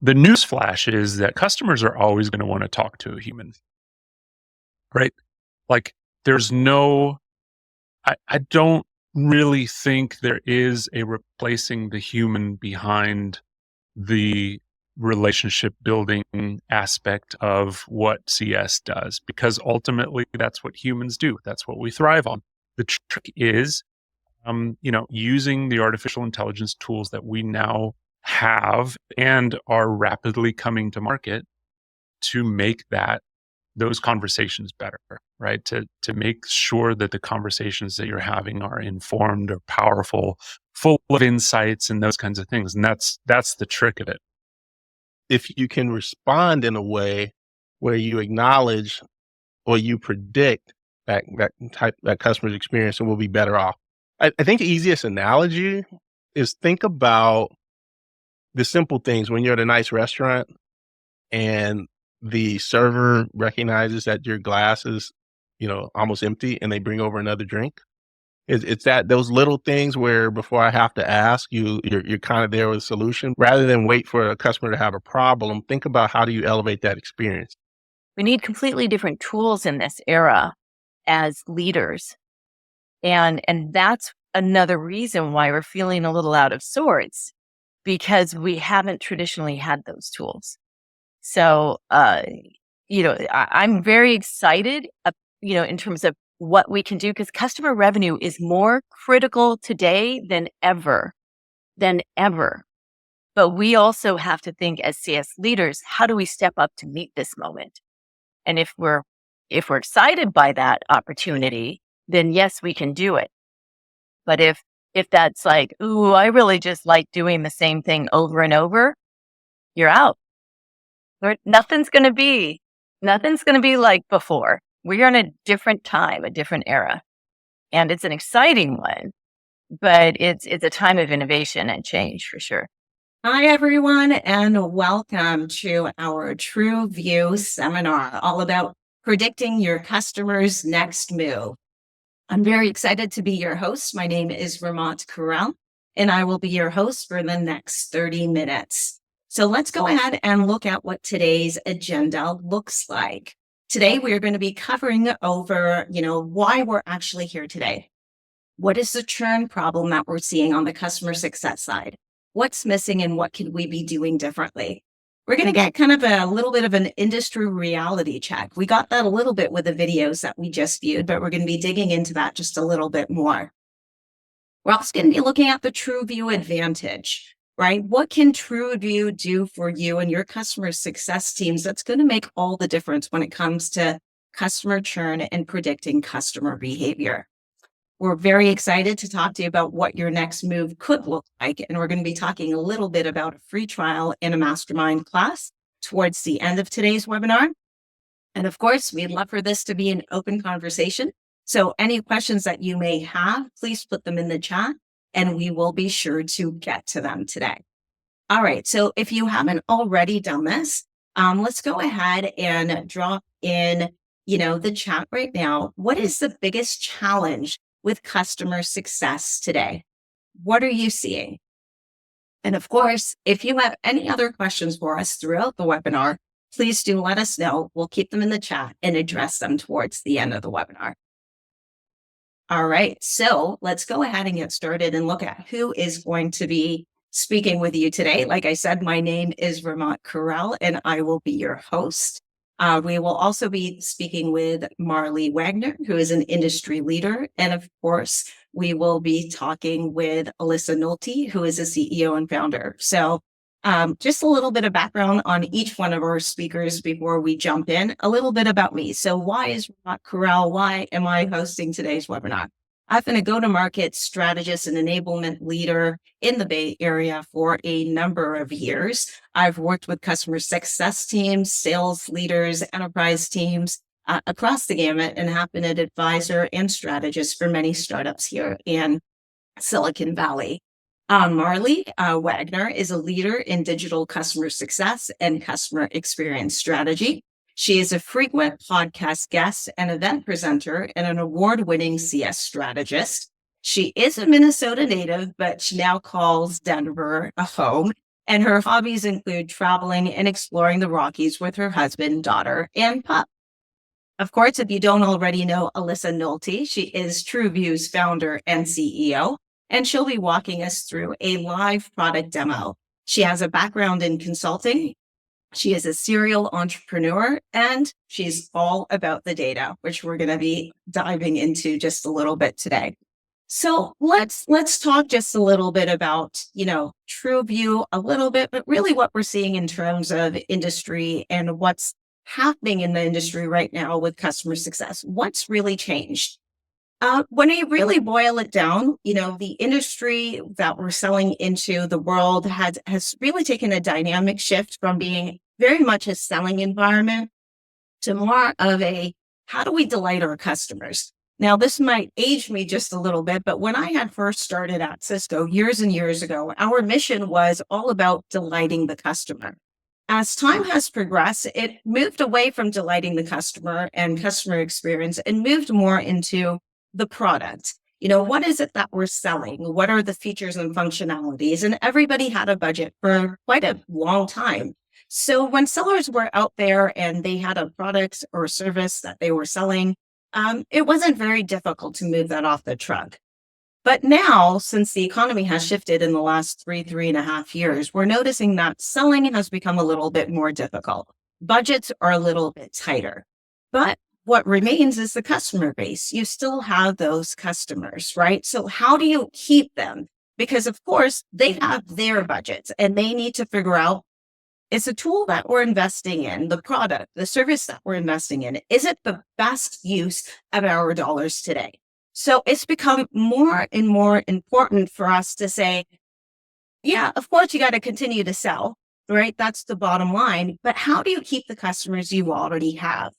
The news flash is that customers are always going to want to talk to a human, right? Like, there's no, I don't really think there is a replacing the human behind the relationship building aspect of what CS does, because ultimately that's what humans do. That's what we thrive on. The trick is, using the artificial intelligence tools that we now have and are rapidly coming to market to make those conversations better, right? To make sure that the conversations that you're having are informed or powerful, full of insights and those kinds of things. And that's the trick of it. If you can respond in a way where you acknowledge or you predict that customer's experience and will be better off. I think the easiest analogy is think about the simple things when you're at a nice restaurant and the server recognizes that your glass is, almost empty and they bring over another drink. It's that those little things where before I have to ask you're kind of there with a solution rather than wait for a customer to have a problem. Think about how do you elevate that experience. We need completely different tools in this era as leaders. And that's another reason why we're feeling a little out of sorts, because we haven't traditionally had those tools. So, I'm very excited, in terms of what we can do, because customer revenue is more critical today than ever. But we also have to think as CS leaders, how do we step up to meet this moment? And if we're excited by that opportunity, then yes, we can do it. But if that's like, ooh, I really just like doing the same thing over and over, you're out. Nothing's going to be like before. We're in a different time, a different era. And it's an exciting one, but it's a time of innovation and change for sure. Hi, everyone, and welcome to our TrueView seminar, all about predicting your customer's next move. I'm very excited to be your host. My name is Rehmat Kharal, and I will be your host for the next 30 minutes. So let's go ahead and look at what today's agenda looks like. Today, we're going to be covering over, why we're actually here today. What is the churn problem that we're seeing on the customer success side? What's missing and what could we be doing differently? We're going to get kind of a little bit of an industry reality check. We got that a little bit with the videos that we just viewed, but we're going to be digging into that just a little bit more. We're also going to be looking at the TrueView advantage, right? What can TrueView do for you and your customer success teams that's going to make all the difference when it comes to customer churn and predicting customer behavior? We're very excited to talk to you about what your next move could look like. And we're going to be talking a little bit about a free trial in a mastermind class towards the end of today's webinar. And of course, we'd love for this to be an open conversation. So any questions that you may have, please put them in the chat and we will be sure to get to them today. All right. So if you haven't already done this, let's go ahead and drop in, the chat right now. What is the biggest challenge with customer success today? What are you seeing? And of course, if you have any other questions for us throughout the webinar, please do let us know. We'll keep them in the chat and address them towards the end of the webinar. All right, so let's go ahead and get started and look at who is going to be speaking with you today. Like I said, my name is Rehmat Kharal and I will be your host. We will also be speaking with Marley Wagner, who is an industry leader. And of course, we will be talking with Alyssa Nolte, who is a CEO and founder. So just a little bit of background on each one of our speakers before we jump in. A little bit about me. So why is Rehmat Kharal? Why am I hosting today's webinar? I've been a go-to-market strategist and enablement leader in the Bay Area for a number of years. I've worked with customer success teams, sales leaders, enterprise teams across the gamut, and have been an advisor and strategist for many startups here in Silicon Valley. Marley Wagner is a leader in digital customer success and customer experience strategy. She is a frequent podcast guest and event presenter and an award-winning CS strategist. She is a Minnesota native, but she now calls Denver a home. And her hobbies include traveling and exploring the Rockies with her husband, daughter, and pup. Of course, if you don't already know Alyssa Nolte, she is TruVue's founder and CEO, and she'll be walking us through a live product demo. She has a background in consulting. She is a serial entrepreneur, and she's all about the data, which we're going to be diving into just a little bit today. So let's talk just a little bit about, TrueView a little bit, but really what we're seeing in terms of industry and what's happening in the industry right now with customer success. What's really changed? When you really boil it down, the industry that we're selling into, the world has really taken a dynamic shift from being very much a selling environment to more of a, how do we delight our customers? Now, this might age me just a little bit, but when I had first started at Cisco years and years ago, our mission was all about delighting the customer. As time has progressed, it moved away from delighting the customer and customer experience and moved more into the product. What is it that we're selling? What are the features and functionalities? And everybody had a budget for quite a long time. So when sellers were out there and they had a product or service that they were selling, it wasn't very difficult to move that off the truck. But now, since the economy has shifted in the last 3.5 years, we're noticing that selling has become a little bit more difficult. Budgets are a little bit tighter. But what remains is the customer base. You still have those customers, right? So how do you keep them? Because of course, they have their budgets and they need to figure out, is the tool that we're investing in, the product, the service that we're investing in, is it the best use of our dollars today? So it's become more and more important for us to say, yeah, of course, you got to continue to sell, right? That's the bottom line. But how do you keep the customers you already have?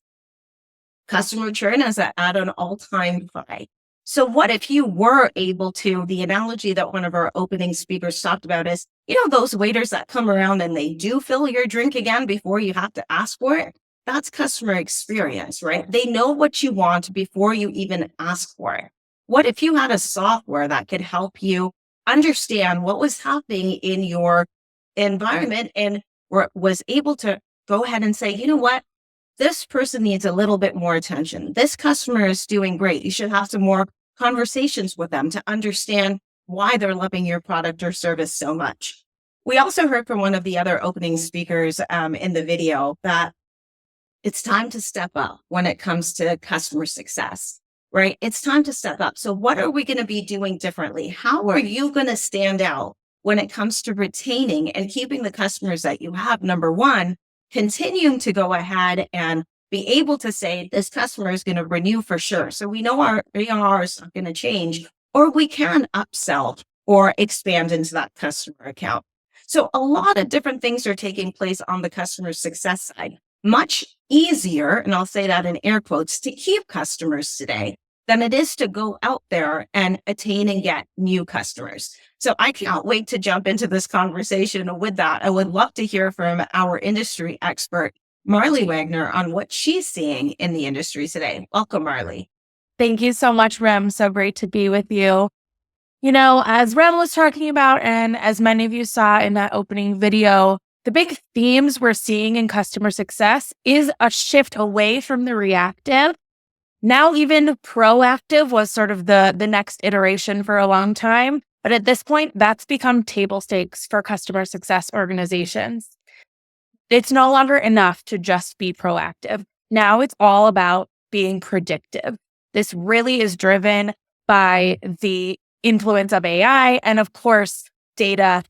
Customer churn is at an all-time high. So what if you were able to, the analogy that one of our opening speakers talked about is, those waiters that come around and they do fill your drink again before you have to ask for it? That's customer experience, right? They know what you want before you even ask for it. What if you had a software that could help you understand what was happening in your environment and was able to go ahead and say, you know what? This person needs a little bit more attention. This customer is doing great. You should have some more conversations with them to understand why they're loving your product or service so much. We also heard from one of the other opening speakers in the video that it's time to step up when it comes to customer success, right? It's time to step up. So what are we going to be doing differently? How are you going to stand out when it comes to retaining and keeping the customers that you have? Number one, continuing to go ahead and be able to say this customer is going to renew for sure. So we know our ARR is not going to change, or we can upsell or expand into that customer account. So a lot of different things are taking place on the customer success side. Much easier, and I'll say that in air quotes, to keep customers today than it is to go out there and attain and get new customers. So I can't wait to jump into this conversation. With that, I would love to hear from our industry expert, Marley Wagner, on what she's seeing in the industry today. Welcome, Marley. Thank you so much, Rem. So great to be with you. As Rem was talking about, and as many of you saw in that opening video, the big themes we're seeing in customer success is a shift away from the reactive. Now, even proactive was sort of the next iteration for a long time. But at this point, that's become table stakes for customer success organizations. It's no longer enough to just be proactive. Now it's all about being predictive. This really is driven by the influence of AI and, of course, data.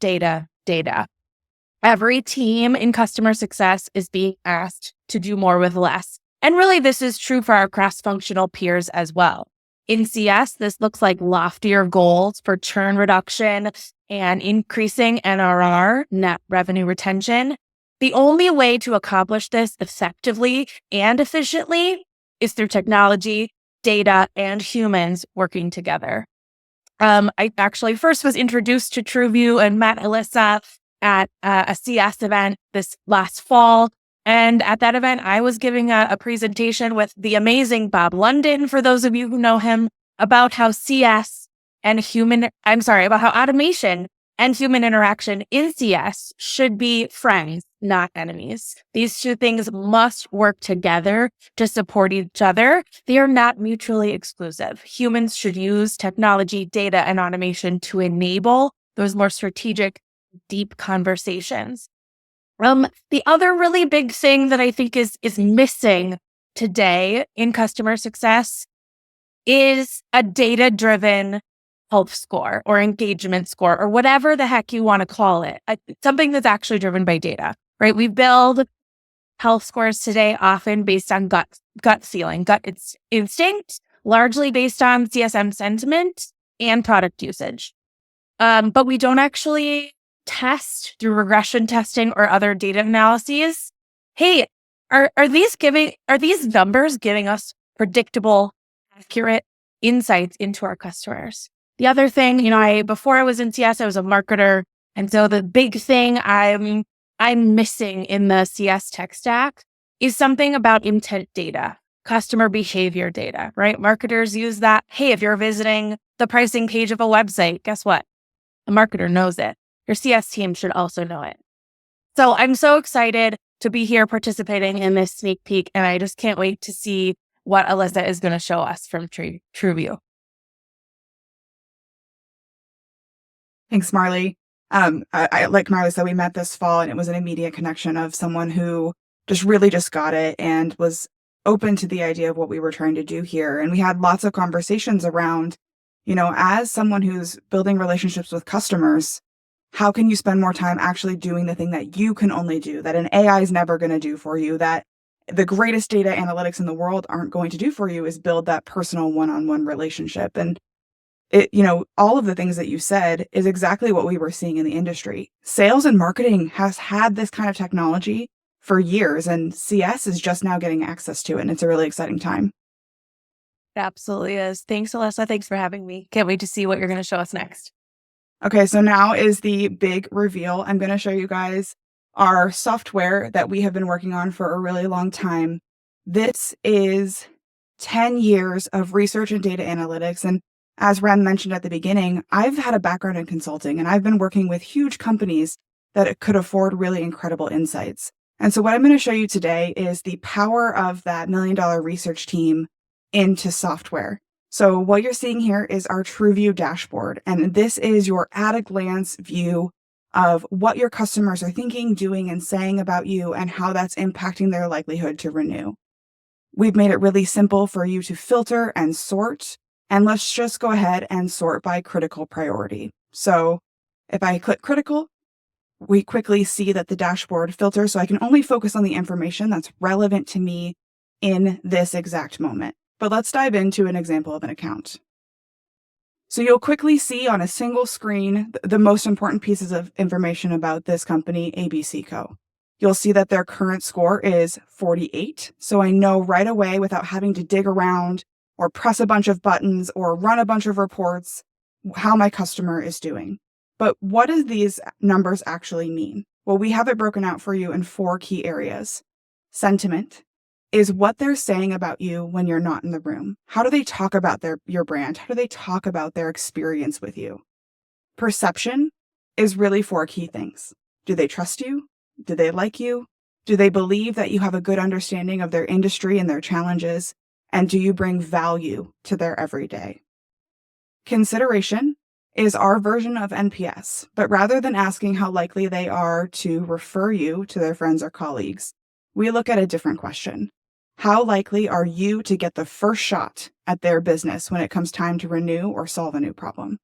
Every team in customer success is being asked to do more with less. And really, this is true for our cross-functional peers as well. In CS, this looks like loftier goals for churn reduction and increasing NRR, net revenue retention. The only way to accomplish this effectively and efficiently is through technology, data, and humans working together. I actually first was introduced to TrueView and met Alyssa at a CS event this last fall. And at that event, I was giving a presentation with the amazing Bob London, for those of you who know him, about how CS and about how automation and human interaction in CS should be friends, not enemies. These two things must work together to support each other. They are not mutually exclusive. Humans should use technology, data, and automation to enable those more strategic, deep conversations. The other really big thing that I think is missing today in customer success is a data-driven health score or engagement score or whatever the heck you want to call it. Something that's actually driven by data, right? We build health scores today often based on gut feeling, gut instinct, largely based on CSM sentiment and product usage. But we don't actually test through regression testing or other data analyses. Hey, are these numbers giving us predictable, accurate insights into our customers? The other thing, before I was in CS, I was a marketer. And so the big thing I'm missing in the CS tech stack is something about intent data, customer behavior data, right? Marketers use that. Hey, if you're visiting the pricing page of a website, guess what? A marketer knows it. Your CS team should also know it. So I'm so excited to be here participating in this sneak peek, and I just can't wait to see what Alyssa is going to show us from TrueView. Thanks, Marley. I like Marley said, we met this fall, and it was an immediate connection of someone who just got it and was open to the idea of what we were trying to do here. And we had lots of conversations around, as someone who's building relationships with customers, how can you spend more time actually doing the thing that you can only do, that an AI is never going to do for you, that the greatest data analytics in the world aren't going to do for you, is build that personal one-on-one relationship. And all of the things that you said is exactly what we were seeing in the industry. Sales and marketing has had this kind of technology for years, and CS is just now getting access to it. And it's a really exciting time. It absolutely is. Thanks, Alyssa. Thanks for having me. Can't wait to see what you're going to show us next. Okay, so now is the big reveal. I'm going to show you guys our software that we have been working on for a really long time. This is 10 years of research and data analytics. And as Ren mentioned at the beginning, I've had a background in consulting, and I've been working with huge companies that could afford really incredible insights. And so what I'm going to show you today is the power of that $1 million research team into software. So what you're seeing here is our TrueView dashboard, and this is your at-a-glance view of what your customers are thinking, doing, and saying about you, and how that's impacting their likelihood to renew. We've made it really simple for you to filter and sort, and let's just go ahead and sort by critical priority. So if I click critical, we quickly see that the dashboard filters, so I can only focus on the information that's relevant to me in this exact moment. But let's dive into an example of an account. So you'll quickly see on a single screen the most important pieces of information about this company, ABC Co. You'll see that their current score is 48. So I know right away, without having to dig around or press a bunch of buttons or run a bunch of reports, how my customer is doing. But what do these numbers actually mean? Well, we have it broken out for you in 4 key areas. Sentiment is what they're saying about you when you're not in the room. How do they talk about your brand? How do they talk about their experience with you? Perception is really 4 key things. Do they trust you? Do they like you? Do they believe that you have a good understanding of their industry and their challenges? And do you bring value to their everyday? Consideration is our version of NPS, but rather than asking how likely they are to refer you to their friends or colleagues, we look at a different question. How likely are you to get the first shot at their business when it comes time to renew or solve a new problem?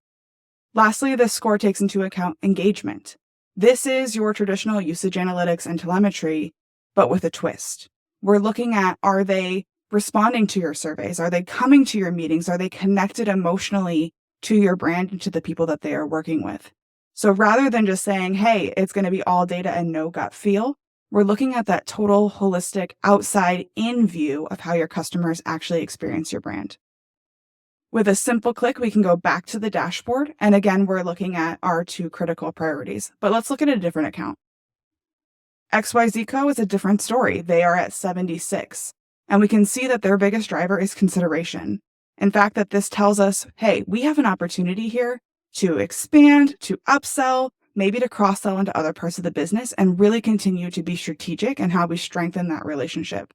Lastly, this score takes into account engagement. This is your traditional usage analytics and telemetry, but with a twist. We're looking at, are they responding to your surveys? Are they coming to your meetings? Are they connected emotionally to your brand and to the people that they are working with? So rather than just saying, hey, it's going to be all data and no gut feel, we're looking at that total holistic outside-in view of how your customers actually experience your brand. With a simple click, we can go back to the dashboard. And again, we're looking at our 2 critical priorities. But let's look at a different account. XYZ Co. is a different story. They are at 76. And we can see that their biggest driver is consideration. In fact, that this tells us, hey, we have an opportunity here to expand, to upsell, maybe to cross-sell into other parts of the business, and really continue to be strategic in how we strengthen that relationship.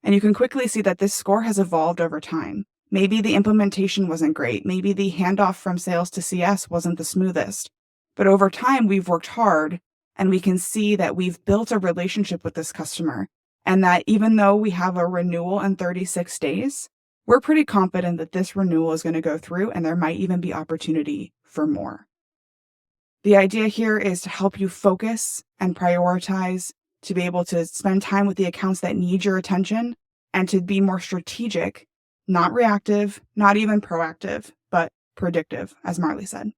And you can quickly see that this score has evolved over time. Maybe the implementation wasn't great. Maybe the handoff from sales to CS wasn't the smoothest. But over time, we've worked hard, and we can see that we've built a relationship with this customer, and that even though we have a renewal in 36 days, we're pretty confident that this renewal is going to go through, and there might even be opportunity for more. The idea here is to help you focus and prioritize, to be able to spend time with the accounts that need your attention, and to be more strategic, not reactive, not even proactive, but predictive, as Marley said.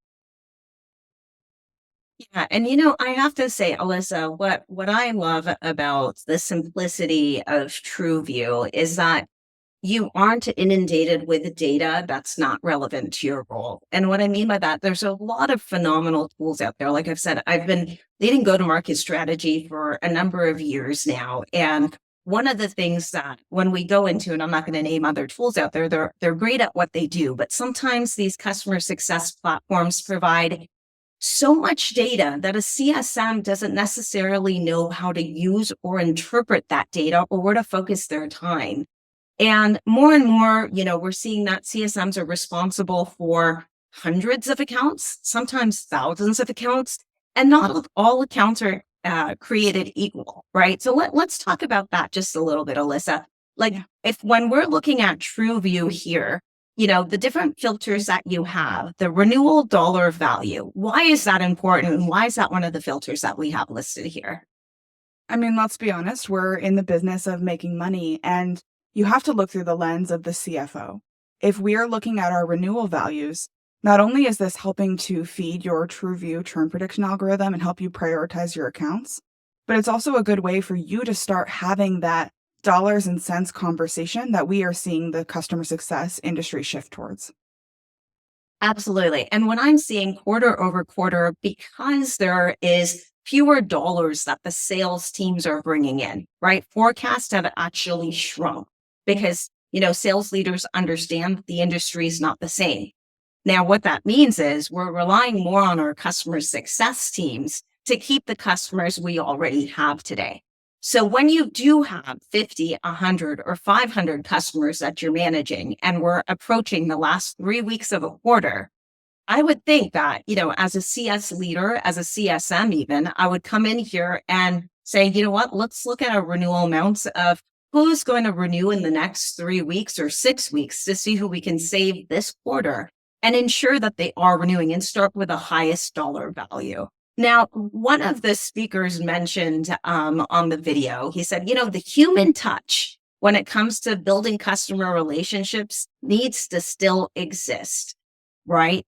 Yeah. And I have to say, Alyssa, what I love about the simplicity of TrueView is that you aren't inundated with data that's not relevant to your role. And what I mean by that, there's a lot of phenomenal tools out there. Like I've said, I've been leading go-to-market strategy for a number of years now. And one of the things that when we go into, and I'm not going to name other tools out there, they're great at what they do, but sometimes these customer success platforms provide so much data that a CSM doesn't necessarily know how to use or interpret that data or where to focus their time. And more, we're seeing that CSMs are responsible for hundreds of accounts, sometimes thousands of accounts, and not all accounts are created equal, right? So let's talk about that just a little bit, Alyssa. When we're looking at TrueView here, the different filters that you have, the renewal dollar value, why is that important? And why is that one of the filters that we have listed here? I mean, let's be honest, we're in the business of making money, and you have to look through the lens of the CFO. If we are looking at our renewal values, not only is this helping to feed your TrueView churn prediction algorithm and help you prioritize your accounts, but it's also a good way for you to start having that dollars and cents conversation that we are seeing the customer success industry shift towards. Absolutely. And when I'm seeing quarter over quarter, because there is fewer dollars that the sales teams are bringing in, right? Forecasts have actually shrunk because, sales leaders understand that the industry is not the same. Now, what that means is we're relying more on our customer success teams to keep the customers we already have today. So when you do have 50, 100, or 500 customers that you're managing, and we're approaching the last 3 weeks of a quarter, I would think that, as a CS leader, as a CSM even, I would come in here and say, you know what, let's look at our renewal amounts of who's going to renew in the next 3 weeks or 6 weeks to see who we can save this quarter and ensure that they are renewing and start with the highest dollar value. Now, one of the speakers mentioned on the video, he said, the human touch when it comes to building customer relationships needs to still exist, right?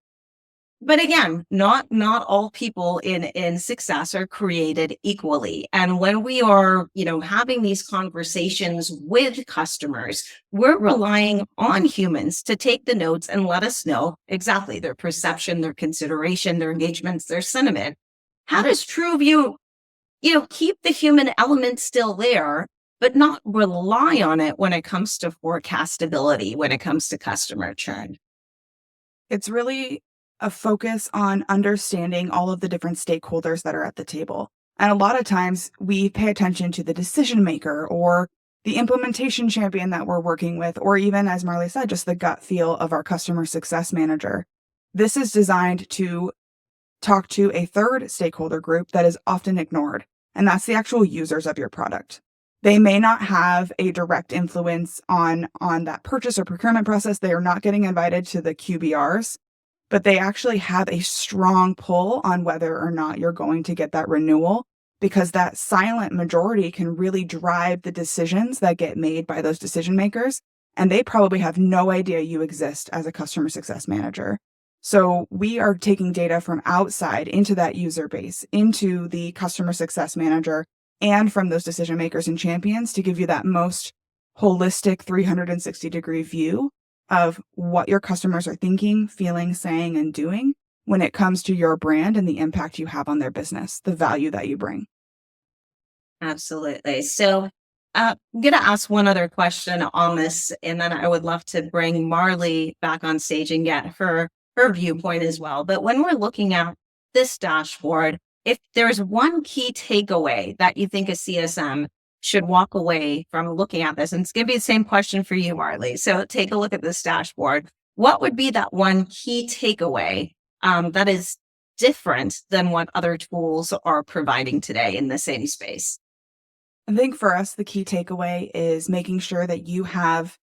But again, not all people in success are created equally. And when we are, having these conversations with customers, we're relying on humans to take the notes and let us know exactly their perception, their consideration, their engagements, their sentiment. How does TrueView, keep the human element still there, but not rely on it when it comes to forecastability, when it comes to customer churn? It's really a focus on understanding all of the different stakeholders that are at the table. And a lot of times we pay attention to the decision maker or the implementation champion that we're working with, or even, as Marley said, just the gut feel of our customer success manager. This is designed to talk to a third stakeholder group that is often ignored, and that's the actual users of your product. They may not have a direct influence on that purchase or procurement process. They are not getting invited to the QBRs, but they actually have a strong pull on whether or not you're going to get that renewal, because that silent majority can really drive the decisions that get made by those decision makers. And they probably have no idea you exist as a customer success manager. So we are taking data from outside into that user base, into the customer success manager, and from those decision makers and champions to give you that most holistic 360-degree view of what your customers are thinking, feeling, saying, and doing when it comes to your brand and the impact you have on their business, the value that you bring. Absolutely. So I'm going to ask one other question on this, and then I would love to bring Marley back on stage and get her her viewpoint as well. But when we're looking at this dashboard, if there's one key takeaway that you think a CSM should walk away from looking at this, and it's going to be the same question for you, Marley. So take a look at this dashboard. What would be that one key takeaway that is different than what other tools are providing today in the same space? I think for us, the key takeaway is making sure that you have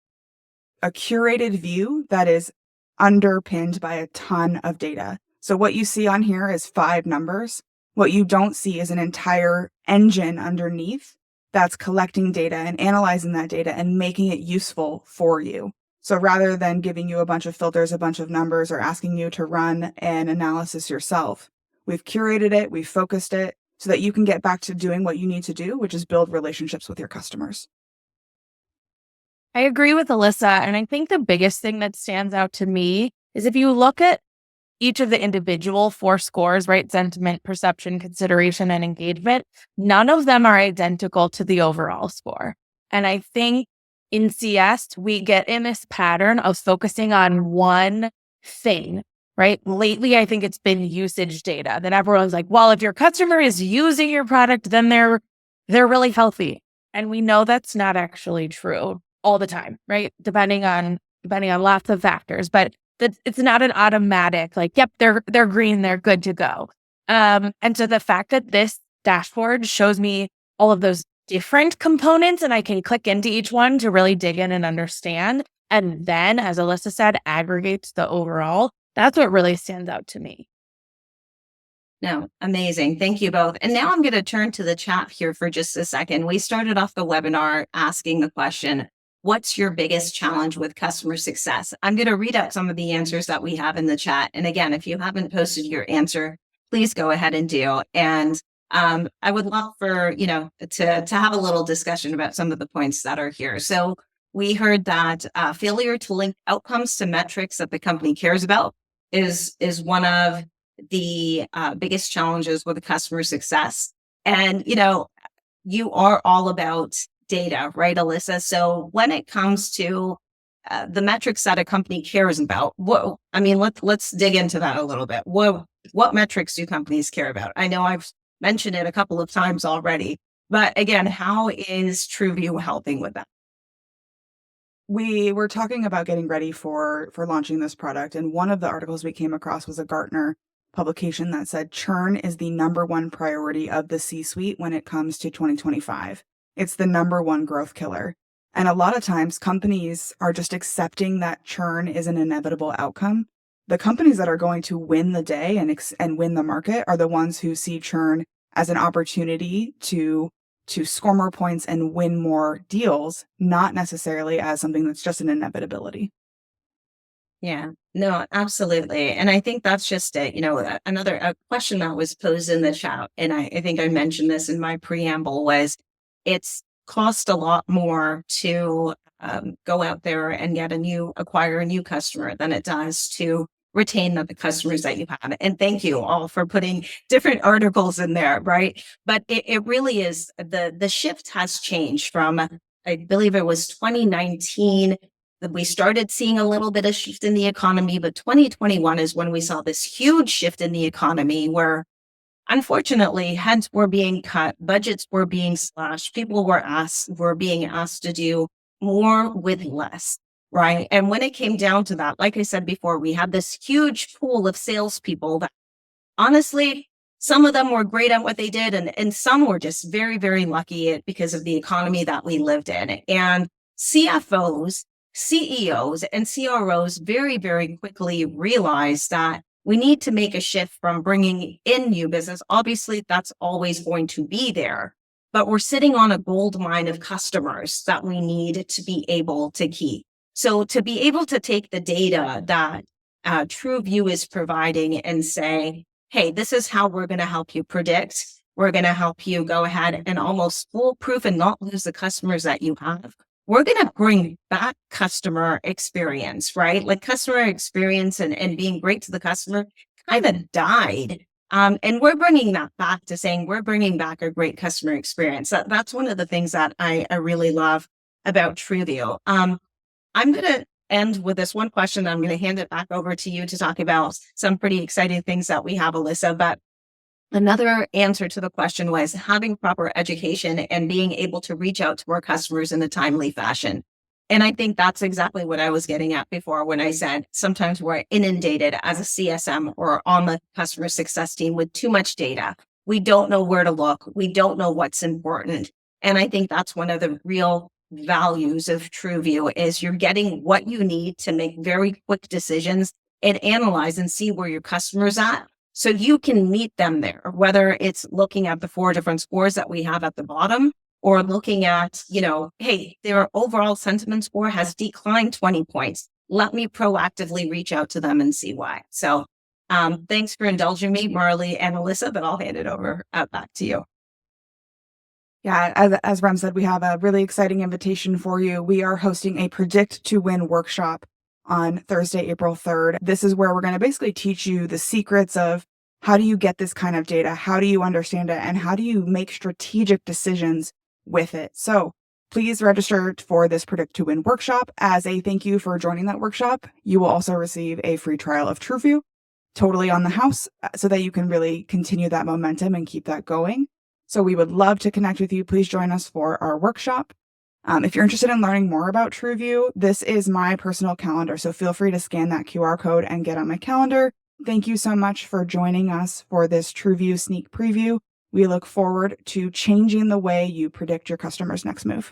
a curated view that is underpinned by a ton of data. So what you see on here is 5 numbers. What you don't see is an entire engine underneath that's collecting data and analyzing that data and making it useful for you. So rather than giving you a bunch of filters, a bunch of numbers, or asking you to run an analysis yourself, we've curated it, we've focused it so that you can get back to doing what you need to do, which is build relationships with your customers. I agree with Alyssa. And I think the biggest thing that stands out to me is if you look at each of the individual 4 scores, right? Sentiment, perception, consideration, and engagement, none of them are identical to the overall score. And I think in CS, we get in this pattern of focusing on one thing, right? Lately, I think it's been usage data that everyone's like, well, if your customer is using your product, then they're really healthy. And we know that's not actually true all the time, right? Depending on lots of factors, but it's not an automatic, like, yep, they're green, they're good to go. And so the fact that this dashboard shows me all of those different components and I can click into each one to really dig in and understand. And then, as Alyssa said, aggregates the overall. That's what really stands out to me. No, amazing. Thank you both. And now I'm going to turn to the chat here for just a second. We started off the webinar asking the question, what's your biggest challenge with customer success? I'm going to read out some of the answers that we have in the chat. And again, if you haven't posted your answer, please go ahead and do. And I would love for, to have a little discussion about some of the points that are here. So we heard that failure to link outcomes to metrics that the company cares about is one of the biggest challenges with the customer success. And, you are all about data, right, Alyssa? So when it comes to the metrics that a company cares about, let's dig into that a little bit. What metrics do companies care about? I know I've mentioned it a couple of times already, but again, how is TrueView helping with that? We were talking about getting ready for launching this product, and one of the articles we came across was a Gartner publication that said churn is the number one priority of the C-suite when it comes to 2025. It's the number one growth killer. And a lot of times companies are just accepting that churn is an inevitable outcome. The companies that are going to win the day and win the market are the ones who see churn as an opportunity to score more points and win more deals, not necessarily as something that's just an inevitability. Yeah, no, absolutely. And I think that's just it. Another question that was posed in the chat, and I think I mentioned this in my preamble, was it's cost a lot more to go out there and acquire a new customer than it does to retain the customers that you have. And thank you all for putting different articles in there, right? But it really is, the shift has changed from, I believe it was 2019 that we started seeing a little bit of shift in the economy, but 2021 is when we saw this huge shift in the economy where, unfortunately, heads were being cut, budgets were being slashed, people were being asked to do more with less, right? And when it came down to that, like I said before, we had this huge pool of salespeople that, honestly, some of them were great at what they did, and some were just very, very lucky because of the economy that we lived in. And CFOs, CEOs, and CROs very, very quickly realized that we need to make a shift from bringing in new business. Obviously, that's always going to be there, but we're sitting on a gold mine of customers that we need to be able to keep. So to be able to take the data that TrueView is providing and say, hey, this is how we're going to help you predict. We're going to help you go ahead and almost foolproof and not lose the customers that you have. We're going to bring back customer experience, right? Like customer experience and being great to the customer kind of died. And we're bringing that back to saying we're bringing back a great customer experience. That's one of the things that I really love about TrueView. I'm going to end with this one question. I'm going to hand it back over to you to talk about some pretty exciting things that we have, Alyssa. But another answer to the question was having proper education and being able to reach out to our customers in a timely fashion. And I think that's exactly what I was getting at before when I said sometimes we're inundated as a CSM or on the customer success team with too much data. We don't know where to look. We don't know what's important. And I think that's one of the real values of TrueView is you're getting what you need to make very quick decisions and analyze and see where your customer's at. So you can meet them there, whether it's looking at the 4 different scores that we have at the bottom or looking at, hey, their overall sentiment score has declined 20 points. Let me proactively reach out to them and see why. So thanks for indulging me, Marley and Alyssa, but I'll hand it over back to you. Yeah, as Rem said, we have a really exciting invitation for you. We are hosting a Predict to Win workshop on Thursday, April 3rd. This is where we're going to basically teach you the secrets of how do you get this kind of data? How do you understand it? And how do you make strategic decisions with it? So please register for this Predict to Win workshop. As a thank you for joining that workshop, you will also receive a free trial of TrueView, totally on the house, so that you can really continue that momentum and keep that going. So we would love to connect with you. Please join us for our workshop. If you're interested in learning more about TrueView, this is my personal calendar. So feel free to scan that QR code and get on my calendar. Thank you so much for joining us for this TrueView sneak preview. We look forward to changing the way you predict your customer's next move.